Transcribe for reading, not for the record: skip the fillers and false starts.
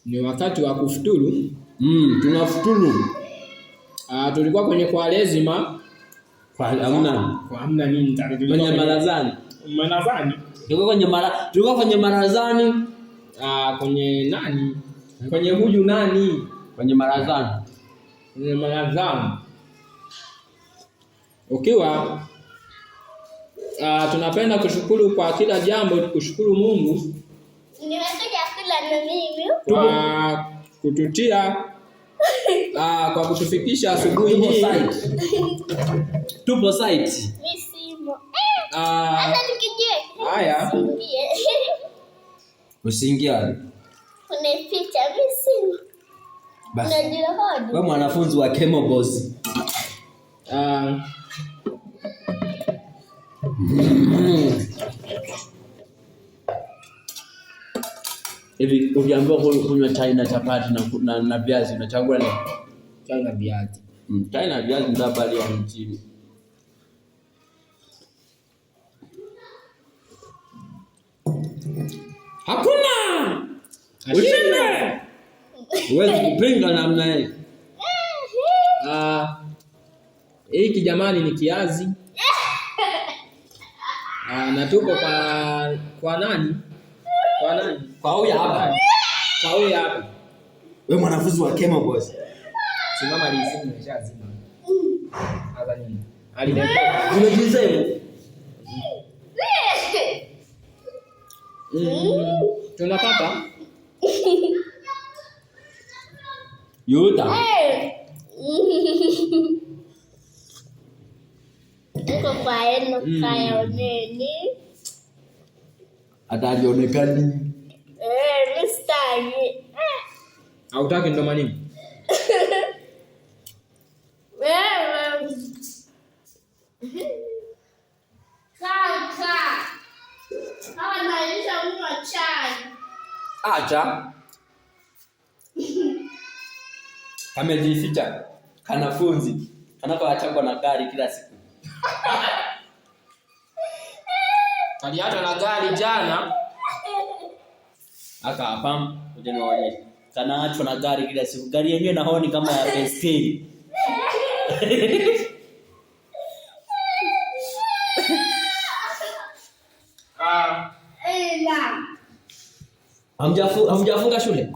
Ni wakati wa kufuturu. Tunafuturu. Tulikuwa kwenye Kwaresima. Hamna nini? Kwenye marazani. Tulikuwa kwenye marazani. Kwenye nani? Kwenye huyu nani? Kwenye marazani. Ukiwa tunapenda kushukuru kwa kila jambo, kushukuru Mungu. Nimekuja kula na mimi. Kwa kututia kwa kutufikisha asubuhi hii. Tupo site. Mimi simo. Hata tukije. Haya. Usiingia. Unaficha mimi simo. Basi. Wewe mwanafunzi wa Kemo Boss. Hivi ukiambiwa kunywa chai na chapati na viazi unachagua nini? Chai na viazi. Chai na viazi ndio bali ya mchini. Hakuna! Ushinde! Huwezi kupinga namna hii. Hiki jamani ni kiazi. Na tuko kwa nani? Kwa huyu hapa. Wewe mwanafunzi wa Kemo Boss. Simama alisimu nimeshazima. Hapa nini? Alidekea. Unajiuliza hivyo? Tunapata Yuta. Niko kwa eno kaya oneni. Atalionekani. Mstari. Hautaki ndo manini? Kaka. Hawa naisha mwa chai. Acha. Kamejificha. Kanafunzi. Kanako na gari kila siku. Kaliacha na gari jana. Aka hapa kuja niwaonyeshe. Kanaachwa na gari kila siku. Gari yenyewe na honi kama ya baiskeli. Hamjafunga shule?